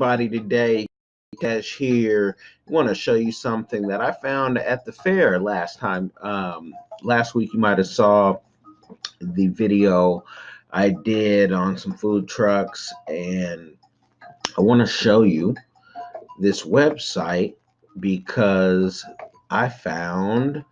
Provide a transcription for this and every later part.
everybody today. Kash here. I want to show you something that I found at the fair last time. Last week you might have saw the video I did on some food trucks, and I want to show you this website because I found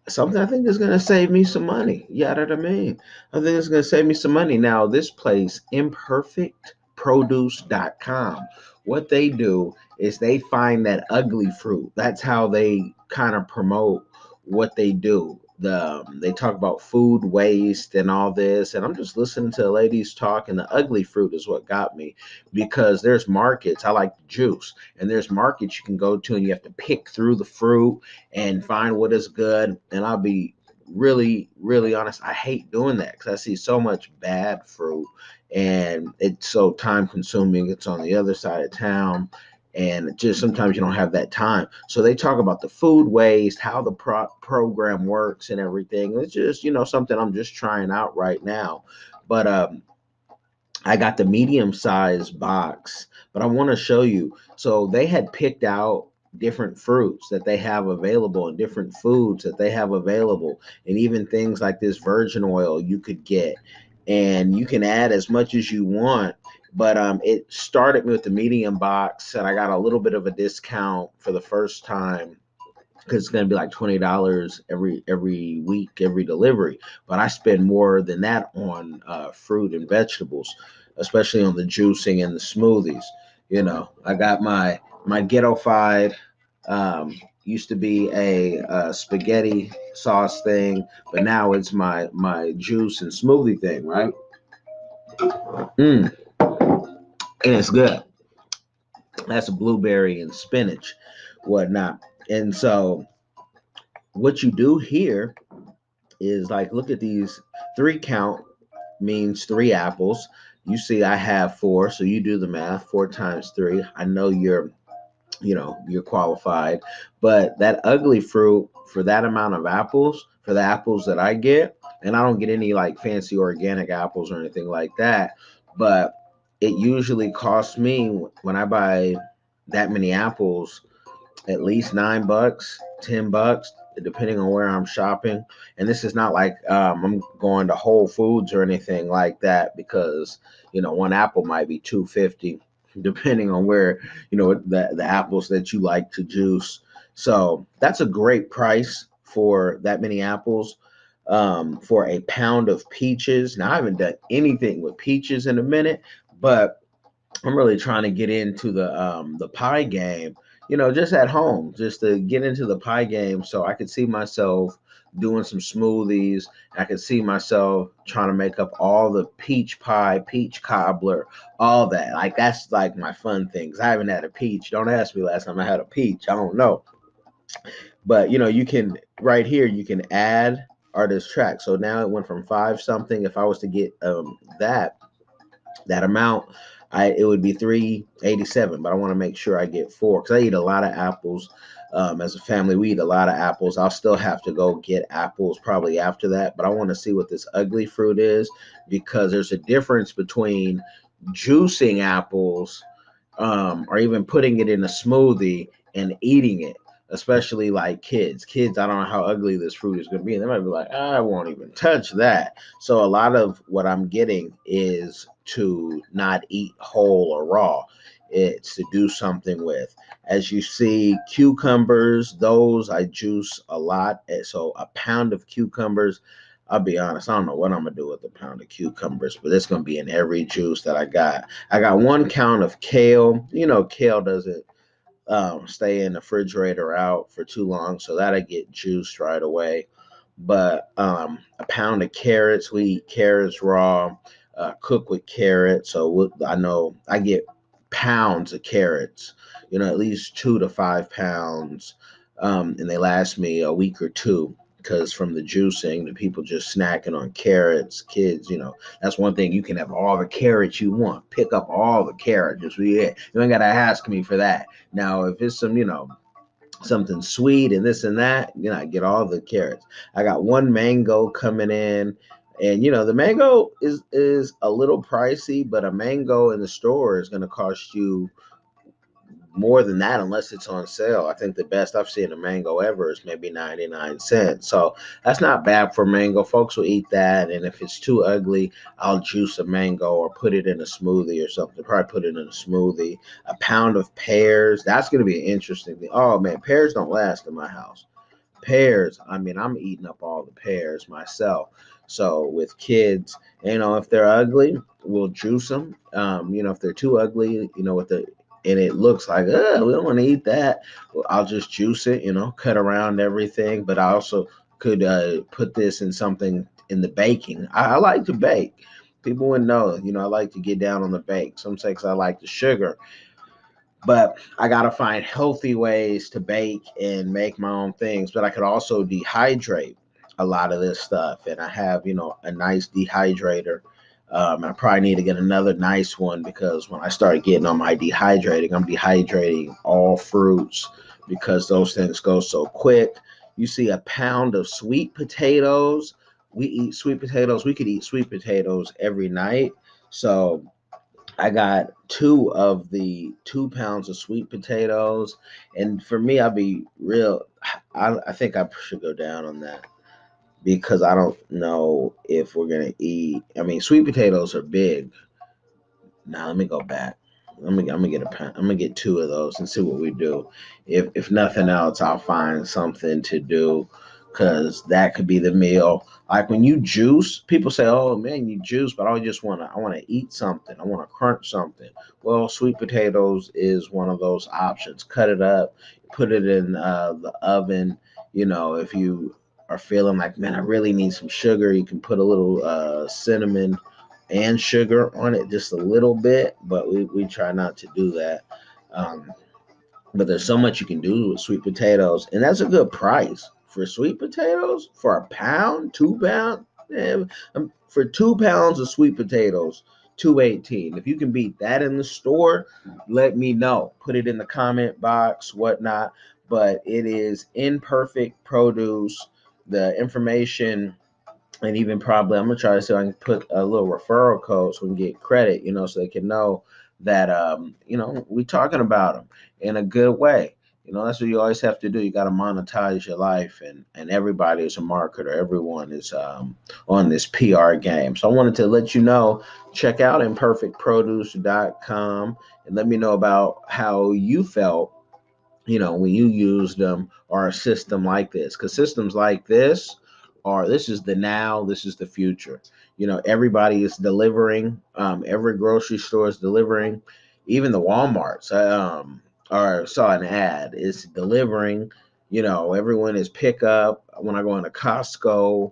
something I think is going to save me some money. Yeah, that I mean. I think it's going to save me some money. Now, this place, imperfectproduce.com, what they do is they find that ugly fruit. That's how they kind of promote what they do. They talk about food waste and all this, and I'm just listening to the ladies talk, and the ugly fruit is what got me because there's markets. I like the juice, and there's markets you can go to, and you have to pick through the fruit and find what is good. And I'll be really, really honest. I hate doing that because I see so much bad fruit and it's so time consuming. It's on the other side of town. And just sometimes you don't have that time. So they talk about the food waste, how the program works, and everything. It's just, something I'm just trying out right now. But I got the medium sized box, but I want to show you. So they had picked out different fruits that they have available and different foods that they have available, and even things like this virgin oil you could get, and you can add as much as you want. But it started me with the medium box, and I got a little bit of a discount for the first time because it's going to be like $20 every week, every delivery. But I spend more than that on fruit and vegetables, especially on the juicing and the smoothies. I got my ghetto-fied, used to be a spaghetti sauce thing, but now it's my juice and smoothie thing, right? And it's good. That's a blueberry and spinach, whatnot. And so what you do here is like, look at these. 3 count means 3 apples. You see I have 4, so you do the math. 4 times 3. I know you're qualified. But that ugly fruit, for that amount of apples, for the apples that I get, and I don't get any like fancy organic apples or anything like that, but it usually costs me, when I buy that many apples, at least $9, $10, depending on where I'm shopping. And this is not like I'm going to Whole Foods or anything like that, because one apple might be 250, depending on where the apples that you like to juice. So that's a great price for that many apples. For a pound of peaches. Now I haven't done anything with peaches in a minute, but I'm really trying to get into the pie game, just at home, just to get into the pie game, so I could see myself doing some smoothies. I could see myself trying to make up all the peach pie, peach cobbler, all that. Like, that's like my fun things. I haven't had a peach. Don't ask me last time I had a peach. I don't know. But you can, right here, you can add artist track. So now it went from 5 something. If I was to get that amount, it would be 387, but I want to make sure I get 4 because I eat a lot of apples. As a family, we eat a lot of apples. I'll still have to go get apples probably after that, but I want to see what this ugly fruit is, because there's a difference between juicing apples, or even putting it in a smoothie and eating it. Especially like kids. I don't know how ugly this fruit is going to be. They might be like, I won't even touch that. So a lot of what I'm getting is to not eat whole or raw. It's to do something with. As you see, cucumbers, those I juice a lot. So a pound of cucumbers, I'll be honest, I don't know what I'm gonna do with a pound of cucumbers, but it's gonna be in every juice that I got. I got 1 count of kale. Kale doesn't stay in the refrigerator out for too long, so that I get juiced right away. But a pound of carrots, we eat carrots raw, cook with carrots. So I know I get pounds of carrots, at least 2 to 5 pounds, and they last me a week or two. Because from the juicing, the people just snacking on carrots, kids, that's one thing. You can have all the carrots you want. Pick up all the carrots. Just yeah, you ain't gotta ask me for that. Now, if it's some, something sweet and this and that, I get all the carrots. I got 1 mango coming in, and the mango is a little pricey, but a mango in the store is going to cost you more than that unless it's on sale. I think the best I've seen a mango ever is maybe 99 cents. So that's not bad for mango. Folks will eat that. And if it's too ugly, I'll juice a mango or put it in a smoothie or something. Probably put it in a smoothie. A pound of pears. That's going to be an interesting thing. Oh, man, pears don't last in my house. Pears, I mean, I'm eating up all the pears myself. So with kids, if they're ugly, we'll juice them. If they're too ugly, and it looks like, we don't want to eat that. Well, I'll just juice it, cut around everything. But I also could put this in something in the baking. I like to bake. People wouldn't know, I like to get down on the bake. Some say 'cause I like the sugar, but I gotta find healthy ways to bake and make my own things. But I could also dehydrate a lot of this stuff, and I have a nice dehydrator. I probably need to get another nice one because when I start getting on my dehydrating, I'm dehydrating all fruits because those things go so quick. You see a pound of sweet potatoes. We eat sweet potatoes. We could eat sweet potatoes every night. So I got two of the 2 pounds of sweet potatoes. And for me, I'll be real. I think I should go down on that because I don't know if we're going to eat. I mean, sweet potatoes are big. Now let me go back. I'm gonna get a pound. I'm gonna get two of those and see what we do. If nothing else, I'll find something to do because that could be the meal. Like when you juice, people say, "Oh man, you juice," but I want to eat something. I want to crunch something. Well, sweet potatoes is one of those options. Cut it up, put it in the oven. If you are feeling like, man, I really need some sugar, you can put a little cinnamon and sugar on it just a little bit, but we try not to do that. Um, but there's so much you can do with sweet potatoes, and that's a good price for sweet potatoes for a pound, 2 pound. For 2 pounds of sweet potatoes, 218. If you can beat that in the store, let me know. Put it in the comment box, whatnot. But it is Imperfect Produce. The information, and even probably I'm gonna try to see if I can put a little referral code so we can get credit, so they can know that we talking about them in a good way. That's what you always have to do. You got to monetize your life, and everybody is a marketer. Everyone is on this PR game. So I wanted to let you know, check out imperfectproduce.com and let me know about how you felt when you use them or a system like this. Because systems like this is the now, this is the future. Everybody is delivering. Every grocery store is delivering. Even the Walmarts, or saw an ad, is delivering. Everyone is pickup. When I go into Costco,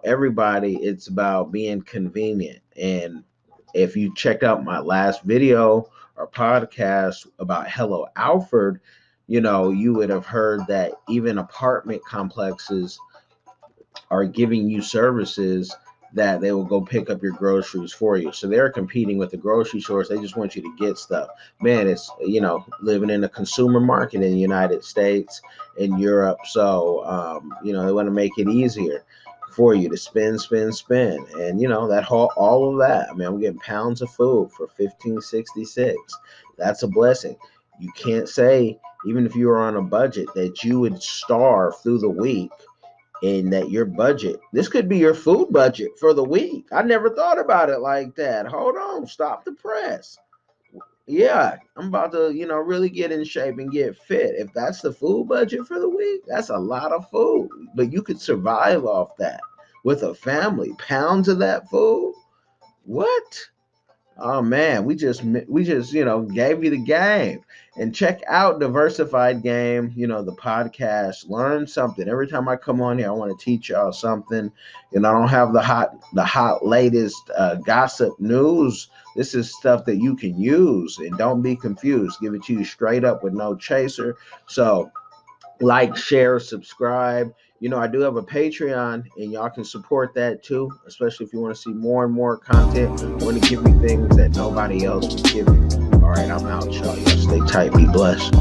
everybody, it's about being convenient. And if you checked out my last video or podcast about Hello Alfred, you would have heard that even apartment complexes are giving you services that they will go pick up your groceries for you. So they're competing with the grocery stores. They just want you to get stuff. Man, it's, living in a consumer market in the United States and Europe. So, they want to make it easier for you to spend. And, that whole, all of that. I mean, I'm getting pounds of food for 15.66. That's a blessing. You can't say, even if you were on a budget, that you would starve through the week, and that your budget, this could be your food budget for the week. I never thought about it like that. Hold on, stop the press. Yeah, I'm about to, really get in shape and get fit. If that's the food budget for the week, that's a lot of food. But you could survive off that with a family. Pounds of that food. What? Oh man, we just gave you the game. And check out Diversified Game, the podcast. Learn something. Every time I come on here, I want to teach y'all something. I don't have the hot latest gossip news. This is stuff that you can use, and don't be confused. Give it to you straight up with no chaser. So like, share, subscribe. I do have a Patreon, and y'all can support that too, especially if you want to see more and more content. I want to give you things that nobody else will give you. All right, I'm out, y'all. Y'all stay tight. Be blessed.